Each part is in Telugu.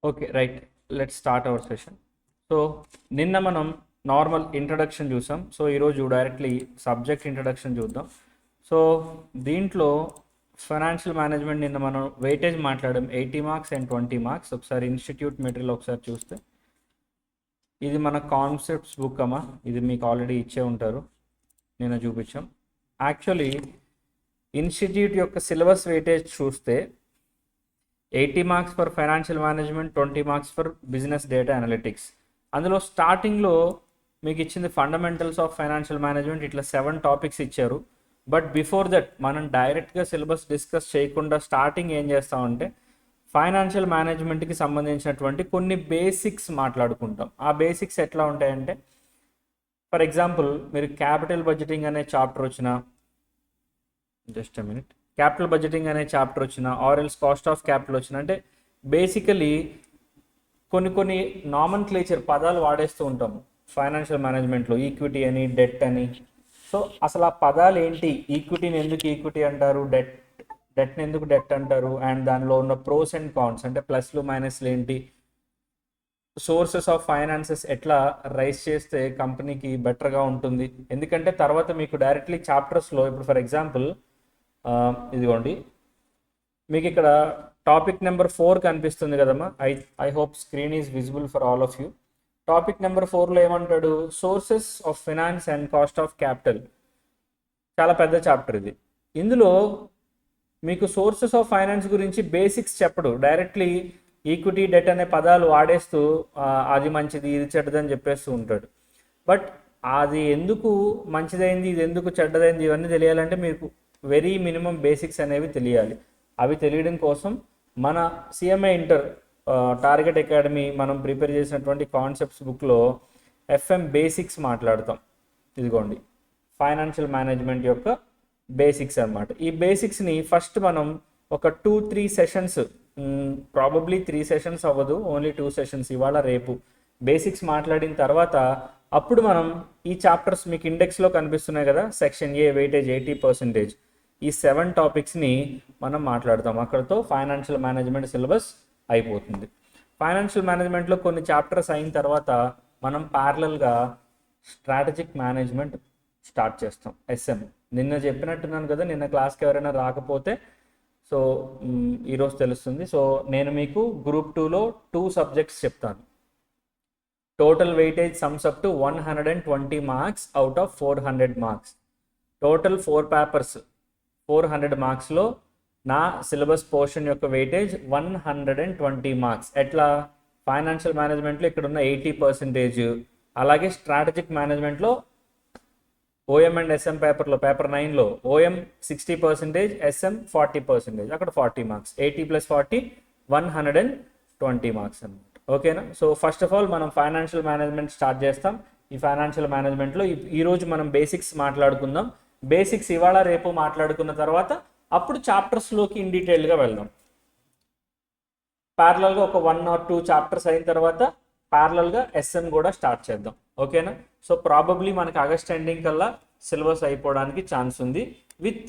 Okay right, let's start our session. So నిన్న మనం నార్మల్ ఇంట్రడక్షన్ చూసాం. సో ఈరోజు డైరెక్ట్లీ సబ్జెక్ట్ ఇంట్రడక్షన్ చూద్దాం. సో దీంట్లో ఫైనాన్షియల్ మేనేజ్మెంట్ నిన్న మనం వెయిటేజ్ మాట్లాడాం, 80 మార్క్స్ అండ్ 20 మార్క్స్. ఒకసారి ఇన్స్టిట్యూట్ మెటీరియల్ ఒకసారి చూస్తే ఇది మన కాన్సెప్ట్స్ బుక్ అమ్మా, ఇది మీకు ఆల్రెడీ ఇచ్చే ఉంటారు, నిన్న చూపించాం. యాక్చువల్లీ ఇన్స్టిట్యూట్ యొక్క సిలబస్ వెయిటేజ్ చూస్తే 80 marks for financial management, 20 marks for business data analytics. అందులో స్టార్టింగ్లో మీకు ఇచ్చింది ఫండమెంటల్స్ ఆఫ్ ఫైనాన్షియల్ మేనేజ్మెంట్, ఇట్లా 7 టాపిక్స్ ఇచ్చారు. బట్ బిఫోర్ దట్ మనం డైరెక్ట్గా సిలబస్ డిస్కస్ చేయకుండా స్టార్టింగ్ ఏం చేస్తామంటే ఫైనాన్షియల్ మేనేజ్మెంట్కి సంబంధించినటువంటి కొన్ని బేసిక్స్ మాట్లాడుకుంటాం. ఆ బేసిక్స్ ఎట్లా ఉంటాయంటే, ఫర్ ఎగ్జాంపుల్ మీరు క్యాపిటల్ బడ్జెటింగ్ అనే చాప్టర్ వచ్చిన, just a minute, capital budgeting అనే చాప్టర్ వచ్చిన ఆర్ఎల్స్ కాస్ట్ ఆఫ్ క్యాపిటల్ వచ్చిన, అంటే బేసికలీ కొన్ని నామన్ క్లేచర్ పదాలు వాడేస్తూ ఉంటాము ఫైనాన్షియల్ మేనేజ్మెంట్లో, ఈక్విటీ అని, డెట్ అని. సో అసలు ఆ పదాలు ఏంటి, ఈక్విటీని ఎందుకు ఈక్విటీ అంటారు, డెట్ని ఎందుకు డెట్ అంటారు, అండ్ దానిలో ఉన్న ప్రోస్ అండ్ కాన్స్ అంటే ప్లస్లు మైనస్లు ఏంటి, సోర్సెస్ ఆఫ్ ఫైనాన్సెస్ ఎట్లా రైస్ చేస్తే కంపెనీకి బెటర్గా ఉంటుంది. ఎందుకంటే తర్వాత మీకు డైరెక్ట్లీ చాప్టర్స్లో, ఇప్పుడు ఫర్ ఎగ్జాంపుల్ ఇదిగోండి మీకు ఇక్కడ టాపిక్ నెంబర్ 4 కనిపిస్తుంది కదమ్మా. I hope screen is visible for all of you. Topic number 4లో ఏమంటాడు, sources of finance and cost of capital. చాలా పెద్ద చాప్టర్ ఇది. ఇందులో మీకు సోర్సెస్ ఆఫ్ ఫైనాన్స్ గురించి బేసిక్స్ చెప్పడు, డైరెక్ట్లీ ఈక్విటీ డెట్ అనే పదాలు వాడేస్తూ అది మంచిది ఇది చెడ్డదని చెప్పేస్తూ ఉంటాడు. బట్ అది ఎందుకు మంచిదైంది, ఇది ఎందుకు చెడ్డదైంది, ఇవన్నీ తెలియాలంటే మీకు వెరీ మినిమం బేసిక్స్ అనేవి తెలియాలి. అవి తెలియడం కోసం మన సిఎంఏ ఇంటర్ టార్గెట్ అకాడమీ మనం ప్రిపేర్ చేసినటువంటి కాన్సెప్ట్స్ బుక్లో ఎఫ్ఎం బేసిక్స్ మాట్లాడతాం. ఇదిగోండి ఫైనాన్షియల్ మేనేజ్మెంట్ యొక్క బేసిక్స్ అన్నమాట. ఈ బేసిక్స్ని ఫస్ట్ మనం ఒక 2-3 సెషన్స్, ప్రాబబ్లీ 3 సెషన్స్ అవ్వదు, ఓన్లీ 2 సెషన్స్, ఇవాళ రేపు బేసిక్స్ మాట్లాడిన తర్వాత అప్పుడు మనం ఈ చాప్టర్స్ మీకు ఇండెక్స్లో కనిపిస్తున్నాయి కదా, సెక్షన్ ఏ వెయిటేజ్ 80%, ఈ 7 టాపిక్స్ని మనం మాట్లాడతాం. అక్కడతో ఫైనాన్షియల్ మేనేజ్మెంట్ సిలబస్ అయిపోతుంది. ఫైనాన్షియల్ మేనేజ్మెంట్లో కొన్ని చాప్టర్స్ అయిన తర్వాత మనం ప్యారలల్గా స్ట్రాటజిక్ మేనేజ్మెంట్ స్టార్ట్ చేస్తాం, ఎస్ఎం. నిన్న చెప్పినట్టున్నాను కదా, నిన్న క్లాస్కి ఎవరైనా రాకపోతే సో ఈరోజు తెలుస్తుంది. సో నేను మీకు గ్రూప్ 2లో 2 సబ్జెక్ట్స్ చెప్తాను. Total weightage sums up to 120 marks out of 400 marks. Total 4 papers 400 మార్క్స్లో నా సిలబస్ పోర్షన్ యొక్క వెయిటేజ్ 120 మార్క్స్. ఎట్లా, ఫైనాన్షియల్ మేనేజ్మెంట్లో ఇక్కడ ఉన్న 80%, అలాగే స్ట్రాటజిక్ మేనేజ్మెంట్లో ఓఎం అండ్ ఎస్ఎం పేపర్లో పేపర్ 9లో ఓఎం 60%, ఎస్ఎం 40%, అక్కడ 40 మార్క్స్. 80 + 40 120 మార్క్స్ అనమాట. ఓకేనా. సో ఫస్ట్ ఆఫ్ ఆల్ మనం ఫైనాన్షియల్ మేనేజ్మెంట్ స్టార్ట్ చేస్తాం. ఈ ఫైనాన్షియల్ మేనేజ్మెంట్లో ఈరోజు మనం బేసిక్స్ మాట్లాడుకుందాం. బేసిక్స్ ఇవాళ రేపు మాట్లాడుకున్న తర్వాత అప్పుడు చాప్టర్స్లోకి ఇన్ డీటెయిల్గా వెళ్దాం. ప్యారలల్గా ఒక 1 or 2 చాప్టర్స్ అయిన తర్వాత ప్యారలల్గా ఎస్ఎం కూడా స్టార్ట్ చేద్దాం. ఓకేనా. సో ప్రాబబ్లీ మనకి ఆగస్ట్ ఎండింగ్ కల్లా సిలబస్ అయిపోవడానికి ఛాన్స్ ఉంది విత్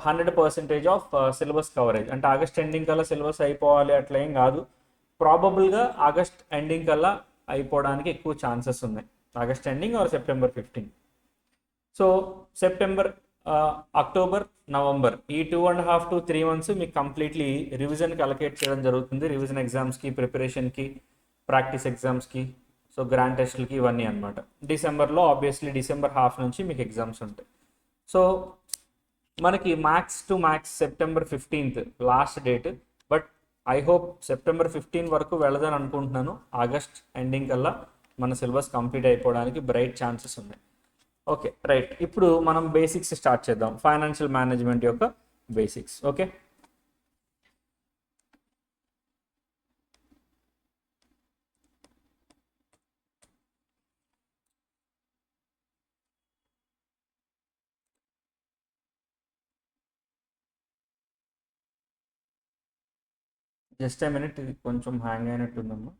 100% ఆఫ్ సిలబస్ కవరేజ్. అంటే ఆగస్ట్ ఎండింగ్ కల్లా సిలబస్ అయిపోవాలి అట్లా ఏం కాదు, ప్రాబబుల్గా ఆగస్ట్ ఎండింగ్ కల్లా అయిపోవడానికి ఎక్కువ ఛాన్సెస్ ఉన్నాయి, August ending or September 15. So September, October, November ఈ 2.5 to 3 months మీకు కంప్లీట్లీ రివిజన్కి అలొకేట్ చేయడం జరుగుతుంది. రివిజన్ ఎగ్జామ్స్కి, ప్రిపరేషన్కి, ప్రాక్టీస్ ఎగ్జామ్స్కి, సో గ్రాండ్ టెస్ట్లకి, ఇవన్నీ అనమాట. డిసెంబర్లో ఆబ్వియస్లీ డిసెంబర్ హాఫ్ నుంచి మీకు ఎగ్జామ్స్ ఉంటాయి. సో మనకి max to max September 15th last date. But I hope September 15 వరకు వెళ్ళదని అనుకుంటున్నాను. ఆగస్ట్ ఎండింగ్ కల్లా మన సిలబస్ కంప్లీట్ అయిపోవడానికి బ్రైట్ ఛాన్సెస్ ఉన్నాయి. ఓకే రైట్, ఇప్పుడు మనం బేసిక్స్ స్టార్ట్ చేద్దాం, ఫైనాన్షియల్ మేనేజ్మెంట్ యొక్క బేసిక్స్. ఓకే, జస్ట్ ఏ మినిట్, ఇది కొంచెం హ్యాంగ్ అయినట్టుందమ్మా.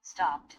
Stopped.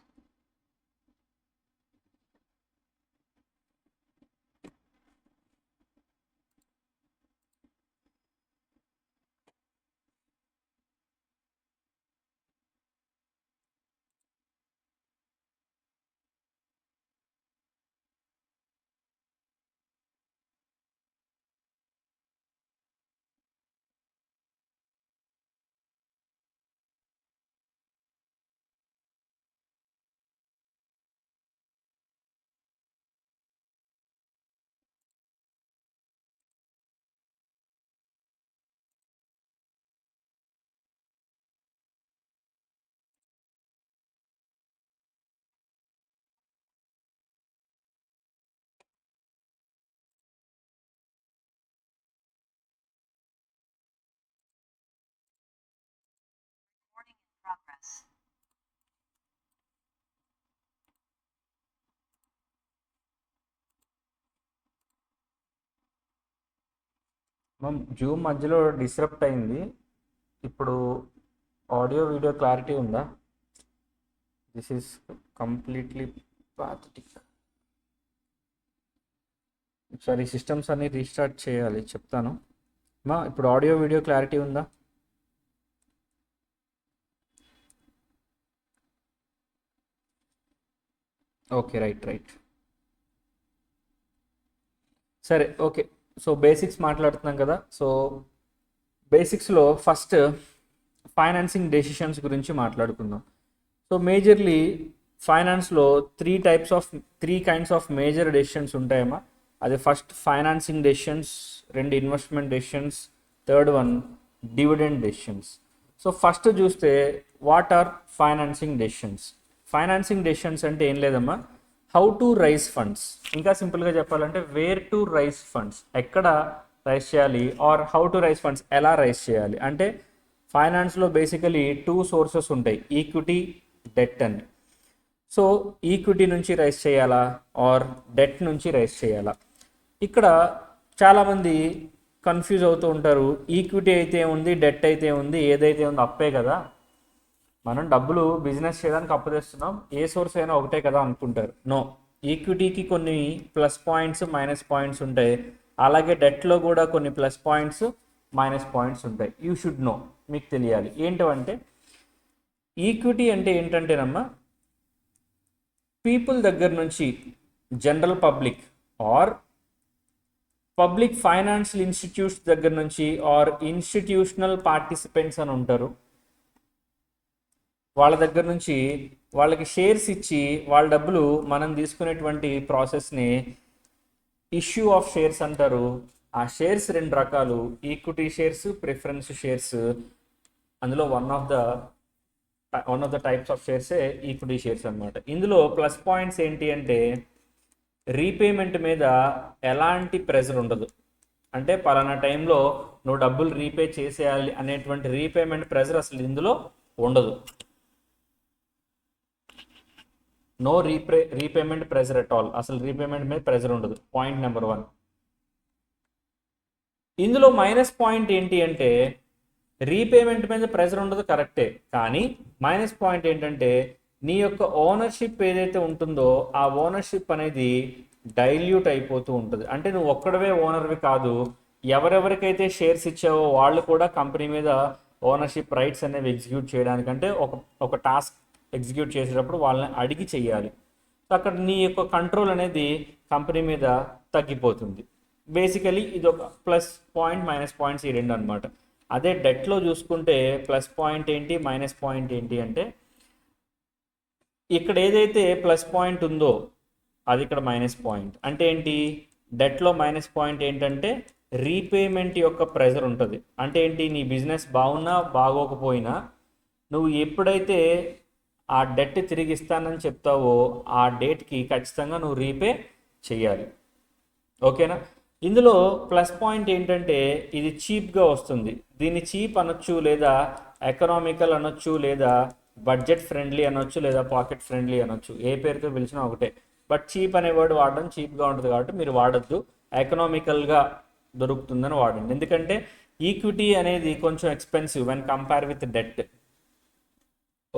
Recording in progress. మనం జూమ్ మధ్యలో డిస్టర్బ్ అయింది. ఇప్పుడు ఆడియో వీడియో క్లారిటీ ఉందా? This is completely pathetic. ఒకసారి సిస్టమ్స్ అన్ని రీస్టార్ట్ చేయాలి, చెప్తాను. ఇప్పుడు ఆడియో వీడియో క్లారిటీ ఉందా? Okay, right. సరే, ఓకే. సో బేసిక్స్ మాట్లాడుతున్నాం కదా. సో బేసిక్స్లో ఫస్ట్ ఫైనాన్సింగ్ డెసిషన్స్ గురించి మాట్లాడుకుందాం. సో మేజర్లీ ఫైనాన్స్లో three kinds of major decisions ఉంటాయమ్మా. అది ఫస్ట్ ఫైనాన్సింగ్ డెసిషన్స్, రెండు investment decisions, third one dividend decisions. So first చూస్తే what are financing decisions. Financing decisions అంటే ఏం లేదమ్మా, హౌ టు రైజ్ ఫండ్స్. ఇంకా సింపుల్గా చెప్పాలంటే వేర్ టు రైజ్ ఫండ్స్, ఎక్కడ రైజ్ చేయాలి, or how to raise funds, ఎలా రైజ్ చేయాలి. అంటే ఫైనాన్స్లో బేసికలీ టూ సోర్సెస్ ఉంటాయి, ఈక్విటీ, డెట్ అని. సో ఈక్విటీ నుంచి రైజ్ చేయాలా ఆర్ డెట్ నుంచి రైజ్ చేయాలా? ఇక్కడ చాలామంది కన్ఫ్యూజ్ అవుతూ ఉంటారు. ఈక్విటీ అయితే ఉంది, డెట్ అయితే ఉంది, ఏదైతే ఉందో అప్పే కదా, మనం డబ్బులు బిజినెస్ చేయడానికి అప్పు తెస్తున్నాం, ఏ సోర్స్ అయినా ఒకటే కదా అనుకుంటారు. నో, ఈక్విటీకి కొన్ని ప్లస్ పాయింట్స్, మైనస్ పాయింట్స్ ఉంటాయి. అలాగే డెట్లో కూడా కొన్ని ప్లస్ పాయింట్స్, మైనస్ పాయింట్స్ ఉంటాయి. యూ షుడ్ నో, మీకు తెలియాలి. ఏంటంటే ఈక్విటీ అంటే ఏంటంటేనమ్మా, పీపుల్ దగ్గర నుంచి, general public or public financial institutes దగ్గర నుంచి, ఆర్ ఇన్స్టిట్యూషనల్ పార్టిసిపెంట్స్ అని ఉంటారు, వాళ్ళ దగ్గర నుంచి వాళ్ళకి షేర్స్ ఇచ్చి వాళ్ళ డబ్బులు మనం తీసుకునేటువంటి ప్రాసెస్ని ఇష్యూ ఆఫ్ షేర్స్ అంటారు. ఆ షేర్స్ రెండు రకాలు, ఈక్విటీ షేర్స్, ప్రిఫరెన్స్ షేర్స్. అందులో one of the types of షేర్సే ఈక్విటీ షేర్స్ అనమాట. ఇందులో ప్లస్ పాయింట్స్ ఏంటి అంటే రీపేమెంట్ మీద ఎలాంటి ప్రెజర్ ఉండదు. అంటే పలానా టైంలో నువ్వు డబ్బులు రీపే చేసేయాలి అనేటువంటి రీపేమెంట్ ప్రెజర్ అసలు ఇందులో ఉండదు. No repayment pressure at all, అసలు రీపేమెంట్ మీద ప్రెజర్ ఉండదు. Point number 1. ఇందులో మైనస్ పాయింట్ ఏంటి అంటే రీపేమెంట్ మీద ప్రెజర్ ఉండదు, కరెక్టే, కానీ మైనస్ పాయింట్ ఏంటంటే నీ యొక్క ఓనర్షిప్ ఏదైతే ఉంటుందో ఆ ఓనర్షిప్ అనేది డైల్యూట్ అయిపోతూ ఉంటుంది. అంటే నువ్వు ఒక్కడవే ఓనర్వి కాదు, ఎవరెవరికైతే షేర్స్ ఇచ్చావో వాళ్ళు కూడా కంపెనీ మీద ఓనర్షిప్ రైట్స్ అనేవి ఎగ్జిక్యూట్ చేయడానికంటే ఒక టాస్క్ ఎగ్జిక్యూట్ చేసేటప్పుడు వాళ్ళని అడిగి చెయ్యాలి. సో అక్కడ నీ యొక్క కంట్రోల్ అనేది కంపెనీ మీద తగ్గిపోతుంది. బేసికలీ ఇది ఒక ప్లస్ పాయింట్, మైనస్ పాయింట్స్ ఈ రెండు అనమాట. అదే డెట్లో చూసుకుంటే ప్లస్ పాయింట్ ఏంటి, మైనస్ పాయింట్ ఏంటి అంటే ఇక్కడ ఏదైతే ప్లస్ పాయింట్ ఉందో అది ఇక్కడ మైనస్ పాయింట్. అంటే ఏంటి, డెట్లో మైనస్ పాయింట్ ఏంటంటే రీపేమెంట్ యొక్క ప్రెజర్ ఉంటుంది. అంటే ఏంటి, నీ బిజినెస్ బాగున్నా బాగోకపోయినా నువ్వు ఎప్పుడైతే ఆ డెట్ తిరిగి ఇస్తానని చెప్తావో ఆ డేట్కి ఖచ్చితంగా నువ్వు రీపే చేయాలి. ఓకేనా? ఇందులో ప్లస్ పాయింట్ ఏంటంటే ఇది చీప్గా వస్తుంది. దీన్ని చీప్ అనొచ్చు, లేదా ఎకనామికల్ అనొచ్చు, లేదా బడ్జెట్ ఫ్రెండ్లీ అనొచ్చు, లేదా పాకెట్ ఫ్రెండ్లీ అనొచ్చు. ఏ పేరుతో పిలిచినా ఒకటే. బట్ చీప్ అనే వర్డ్ వాడడం చీప్గా ఉంటుంది కాబట్టి మీరు వాడద్దు. ఎకనామికల్గా దొరుకుతుందని వాడండి. ఎందుకంటే ఈక్విటీ అనేది కొంచెం expensive when compare with debt.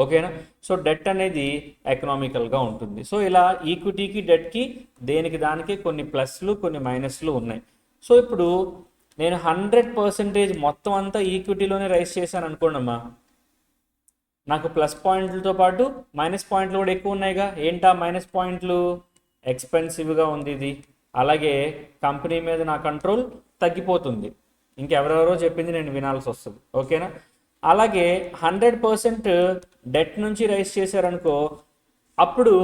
ఓకేనా. సో డెట్ అనేది ఎకనామికల్గా ఉంటుంది. సో ఇలా ఈక్విటీకి డెట్కి దేనికి దానికి కొన్ని ప్లస్లు కొన్ని మైనస్లు ఉన్నాయి. సో ఇప్పుడు నేను 100% మొత్తం అంతా ఈక్విటీలోనే రైస్ చేశాను అనుకోండమ్మా, నాకు ప్లస్ పాయింట్లతో పాటు మైనస్ పాయింట్లు కూడా ఎక్కువ ఉన్నాయిగా. ఏంటా మైనస్ పాయింట్లు? ఎక్స్పెన్సివ్గా ఉంది ఇది, అలాగే కంపెనీ మీద నా కంట్రోల్ తగ్గిపోతుంది, ఇంకెవరెవరో చెప్పింది నేను వినాల్సి వస్తుంది. ఓకేనా. అలాగే 100% డెట్ నుంచి రైస్ చేశారనుకో, అప్పుడు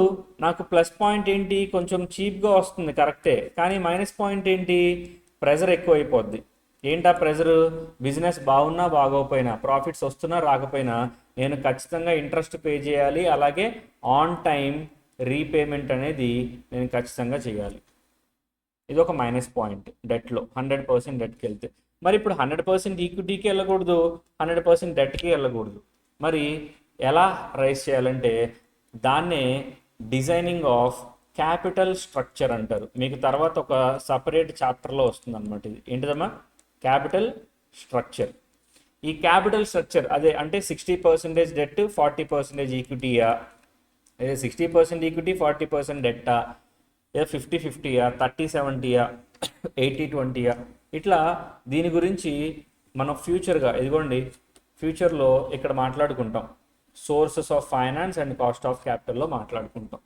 నాకు ప్లస్ పాయింట్ ఏంటి, కొంచెం చీప్గా వస్తుంది కరెక్టే, కానీ మైనస్ పాయింట్ ఏంటి, ప్రెజర్ ఎక్కువ అయిపోద్ది. ఏంటా ప్రెజర్? బిజినెస్ బాగున్నా బాగోకపోయినా, ప్రాఫిట్స్ వస్తున్నా రాకపోయినా నేను ఖచ్చితంగా ఇంట్రెస్ట్ పే చేయాలి, అలాగే ఆన్ టైం రీపేమెంట్ అనేది నేను ఖచ్చితంగా చేయాలి. ఇది ఒక మైనస్ పాయింట్ డెట్లో, 100% డెట్కి వెళ్తే. మరి ఇప్పుడు 100% ఈక్విటీకి వెళ్ళకూడదు, 100% డెట్కి వెళ్ళకూడదు. మరి ఎలా రైస్ చేయాలంటే దాన్నే డిజైనింగ్ ఆఫ్ క్యాపిటల్ స్ట్రక్చర్ అంటారు. మీకు తర్వాత ఒక సపరేట్ చాప్టర్లో వస్తుంది అనమాట. ఇది ఏంటిదమ్మా? Capital structure. ఈ క్యాపిటల్ స్ట్రక్చర్ అదే అంటే 60% డెట్ 40% ఈక్విటీయా, లేదా 60% ఈక్విటీ 40% డెట్టా, లేదా 50-50యా, 30-70యా, 80-20యా, ఇట్లా దీని గురించి మనం ఫ్యూచర్గా ఇదిగోండి ఫ్యూచర్లో ఇక్కడ మాట్లాడుకుంటాం. Sources of finance and cost of క్యాపిటల్లో మాట్లాడుకుంటాం.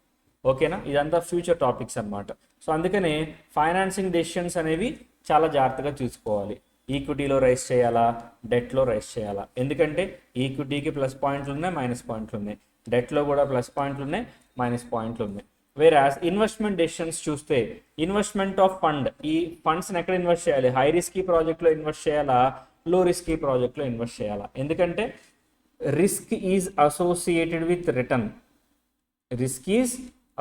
ఓకేనా. ఇదంతా ఫ్యూచర్ టాపిక్స్ అనమాట. సో అందుకనే ఫైనాన్సింగ్ డెసిషన్స్ అనేవి చాలా జాగ్రత్తగా చూసుకోవాలి. ఈక్విటీలో రైస్ చేయాలా, డెట్లో రైస్ చేయాలా? ఎందుకంటే ఈక్విటీకి ప్లస్ పాయింట్లు ఉన్నాయి, మైనస్ పాయింట్లు ఉన్నాయి, డెట్లో కూడా ప్లస్ పాయింట్లు ఉన్నాయి, మైనస్ పాయింట్లు ఉన్నాయి. వేరాస్ ఇన్వెస్ట్మెంట్ డెసిషన్స్ చూస్తే ఇన్వెస్ట్మెంట్ ఆఫ్ ఫండ్, ఈ ఫండ్స్ని ఎక్కడ ఇన్వెస్ట్ చేయాలి? హై రిస్కీ ప్రాజెక్ట్లో ఇన్వెస్ట్ చేయాలా, లో రిస్కీ ప్రాజెక్ట్లో ఇన్వెస్ట్ చేయాలా? ఎందుకంటే risk is associated with return. Risk is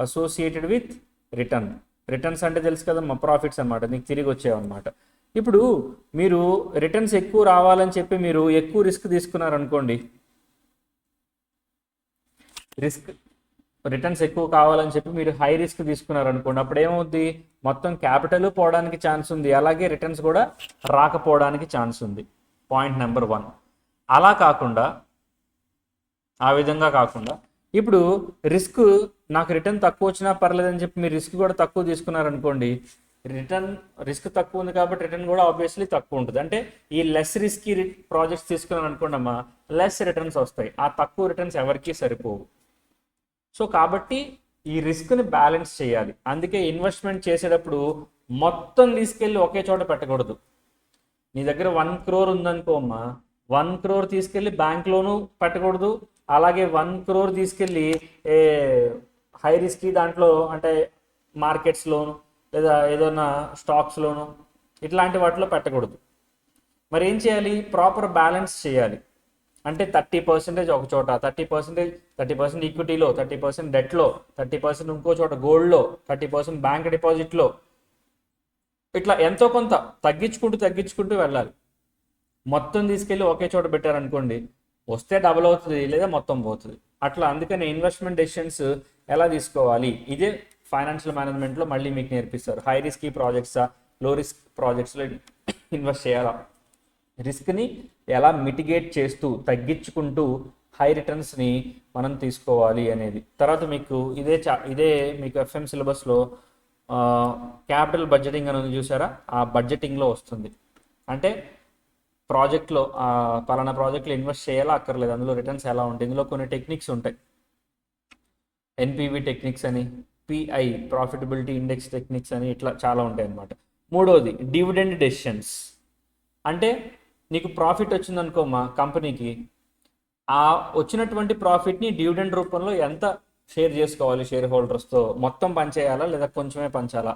associated with return. Returns అంటే తెలుసు కదా, మా ప్రాఫిట్స్ అనమాట, నీకు తిరిగి వచ్చేవన్నమాట. ఇప్పుడు మీరు రిటర్న్స్ ఎక్కువ రావాలని చెప్పి మీరు ఎక్కువ రిస్క్ తీసుకున్నారనుకోండి, రిటర్న్స్ ఎక్కువ కావాలని చెప్పి మీరు హై రిస్క్ తీసుకున్నారనుకోండి, అప్పుడు ఏమవుద్ది? మొత్తం క్యాపిటల్ పోవడానికి ఛాన్స్ ఉంది, అలాగే రిటర్న్స్ కూడా రాకపోవడానికి ఛాన్స్ ఉంది. Point number 1. అలా కాకుండా, ఆ విధంగా కాకుండా ఇప్పుడు రిస్క్ నాకు రిటర్న్ తక్కువ వచ్చినా పర్లేదని చెప్పి మీరు రిస్క్ కూడా తక్కువ తీసుకున్నారనుకోండి, రిస్క్ తక్కువ ఉంది కాబట్టి రిటర్న్ కూడా ఆబ్వియస్లీ తక్కువ ఉంటుంది. అంటే ఈ లెస్ రిస్కీ ప్రాజెక్ట్స్ తీసుకున్నాను అనుకోండి అమ్మా, లెస్ రిటర్న్స్ వస్తాయి, ఆ తక్కువ రిటర్న్స్ ఎవరికీ సరిపోవు. సో కాబట్టి ఈ రిస్క్ని బ్యాలెన్స్ చేయాలి. అందుకే ఇన్వెస్ట్మెంట్ చేసేటప్పుడు మొత్తం తీసుకెళ్ళి ఒకే చోట పెట్టకూడదు. నీ దగ్గర 1 crore ఉందనుకో అమ్మా, 1 crore తీసుకెళ్ళి బ్యాంక్లోనూ పెట్టకూడదు, అలాగే 1 crore తీసుకెళ్ళి హై రిస్కీ దాంట్లో అంటే మార్కెట్స్లోను లేదా ఏదైనా స్టాక్స్లోను ఇట్లాంటి వాటిలో పెట్టకూడదు. మరి ఏం చేయాలి? ప్రాపర్ బ్యాలెన్స్ చేయాలి. అంటే 30% ఒక చోట, 30% ఈక్విటీలో, 30% డెట్లో, 30% ఇంకో చోట గోల్డ్లో, 30% బ్యాంక్ డిపాజిట్లో, ఇట్లా ఎంతో కొంత తగ్గించుకుంటూ వెళ్ళాలి. మొత్తం తీసుకెళ్ళి ఒకే చోట పెట్టారనుకోండి, వస్తే డబుల్ అవుతుంది లేదా మొత్తం పోతుంది. అట్లా అందుకని ఇన్వెస్ట్మెంట్ డెసిషన్స్ ఎలా తీసుకోవాలి, ఇదే ఫైనాన్షియల్ మేనేజ్మెంట్లో మళ్ళీ మీకు నేర్పిస్తారు. హై రిస్కీ ప్రాజెక్ట్సా, లో రిస్క్ ప్రాజెక్ట్స్లో ఇన్వెస్ట్ చేయాలా, రిస్క్ని ఎలా మిటిగేట్ చేస్తూ తగ్గించుకుంటూ హై రిటర్న్స్ని మనం తీసుకోవాలి అనేది. తర్వాత మీకు ఇదే మీకు ఎఫ్ఎం సిలబస్లో క్యాపిటల్ బడ్జెటింగ్ అని చూసారా, ఆ బడ్జెటింగ్లో వస్తుంది. అంటే ప్రాజెక్ట్లో పలానా ప్రాజెక్ట్లో ఇన్వెస్ట్ చేయాలా అక్కర్లేదు, అందులో రిటర్న్స్ ఎలా ఉంటాయి, ఇందులో కొన్ని టెక్నిక్స్ ఉంటాయి. ఎన్పివి టెక్నిక్స్ అని, పిఐ ప్రాఫిటబిలిటీ ఇండెక్స్ టెక్నిక్స్ అని, ఇట్లా చాలా ఉంటాయి అన్నమాట. మూడోది డివిడెండ్ డెసిషన్స్. అంటే నీకు ప్రాఫిట్ వచ్చిందనుకోమా కంపెనీకి, ఆ వచ్చినటువంటి ప్రాఫిట్ని డివిడెండ్ రూపంలో ఎంత షేర్ చేసుకోవాలి షేర్ హోల్డర్స్తో, మొత్తం పంచేయాలా లేదా కొంచెమే పంచాలా,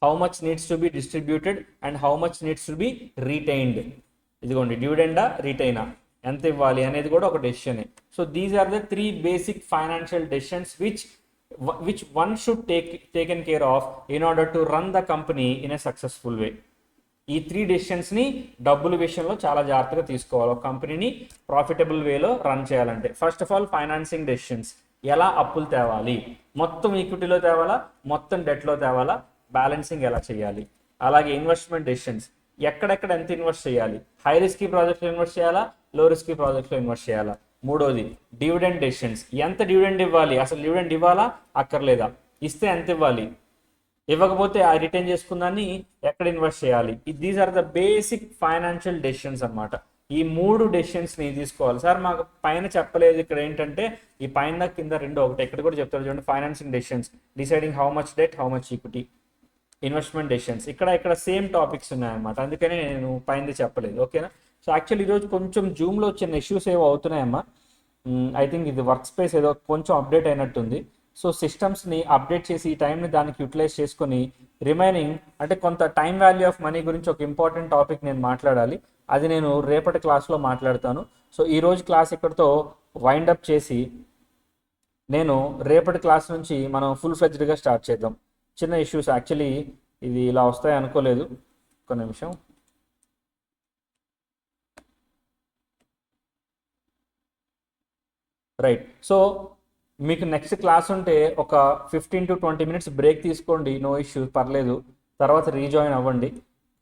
how much needs to be distributed and how much needs to be retained. ఇదిగోండి డివిడెండా రీటైనా, ఎంత ఇవ్వాలి అనేది కూడా ఒక డెసిషనే. So these are the 3 basic financial decisions which one should taken care of in order to run the company in a successful way. ఈ 3 డెసిషన్స్ని డబ్బుల విషయంలో చాలా జాగ్రత్తగా తీసుకోవాలి ఒక కంపెనీని ప్రాఫిటబుల్ వేలో రన్ చేయాలంటే. First of all financing decisions, ఎలా అప్పులు తేవాలి, మొత్తం ఈక్విటీలో తేవాలా, మొత్తం డెట్లో తేవాలా, బ్యాలెన్సింగ్ ఎలా చేయాలి. అలాగే ఇన్వెస్ట్మెంట్ డెసిషన్స్, ఎక్కడెక్కడ ఎంత ఇన్వెస్ట్ చేయాలి, హై రిస్కీ ప్రాజెక్ట్లో ఇన్వెస్ట్ చేయాలా, లో రిస్కీ ప్రాజెక్ట్లో ఇన్వెస్ట్ చేయాలా, మూడోది డివిడెండ్ డెసిషన్స్. ఎంత డివిడెండ్ ఇవ్వాలి, అసలు డివిడెండ్ ఇవ్వాలా అక్కర్లేదా, ఇస్తే ఎంత ఇవ్వాలి, ఇవ్వకపోతే ఆ రిటర్న్ చేసుకుందాన్ని ఎక్కడ ఇన్వెస్ట్ చేయాలి. These are the basic financial decisions అనమాట. ఈ మూడు డెసిషన్స్ని తీసుకోవాలి. సార్ మాకు పైన చెప్పలేదు, ఇక్కడ ఏంటంటే ఈ పైన కింద రెండు ఒకటి, ఇక్కడ కూడా చెప్తారు చూడండి. Financing decisions, deciding how much debt, how much equity, investment decisions. ఇక్కడ సేమ్ టాపిక్స్ ఉన్నాయన్నమాట, అందుకనే నేను పైనది చెప్పలేదు. ఓకేనా. సో యాక్చువల్లీ ఈరోజు కొంచెం జూమ్లో చిన్న ఇష్యూస్ ఏవో అవుతున్నాయమ్మా. ఐ థింక్ ఇది వర్క్ స్పేస్ ఏదో కొంచెం అప్డేట్ అయినట్టుంది. సో సిస్టమ్స్ని అప్డేట్ చేసి ఈ టైంని దానికి యూటిలైజ్ చేసుకొని రిమైనింగ్ అంటే కొంత టైం వాల్యూ ఆఫ్ మనీ గురించి ఒక ఇంపార్టెంట్ టాపిక్ నేను మాట్లాడాలి. అది నేను రేపటి క్లాస్లో మాట్లాడతాను. సో ఈరోజు క్లాస్ ఇక్కడితో వైండప్ చేసి నేను రేపటి క్లాస్ నుంచి మనం ఫుల్ ఫ్లెడ్జ్డ్గా స్టార్ట్ చేద్దాం. చిన్న ఇష్యూస్, యాక్చువల్లీ ఇది ఇలా వస్తాయి అనుకోలేదు. ఒక నిమిషం. రైట్. సో మీకు నెక్స్ట్ క్లాస్ ఉంటే ఒక 15 to 20 minutes బ్రేక్ తీసుకోండి, నో ఇష్యూ, పర్లేదు. తర్వాత రీజాయిన్ అవ్వండి.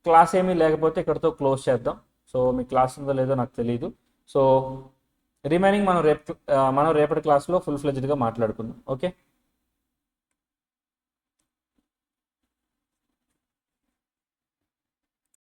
క్లాస్ ఏమీ లేకపోతే ఇక్కడితో క్లోజ్ చేద్దాం. సో మీ క్లాస్ ఉందో లేదో నాకు తెలియదు. సో రిమైనింగ్ మనం రేపటి క్లాస్లో ఫుల్ ఫ్లెడ్జ్డ్గా మాట్లాడుకుందాం. ఓకే.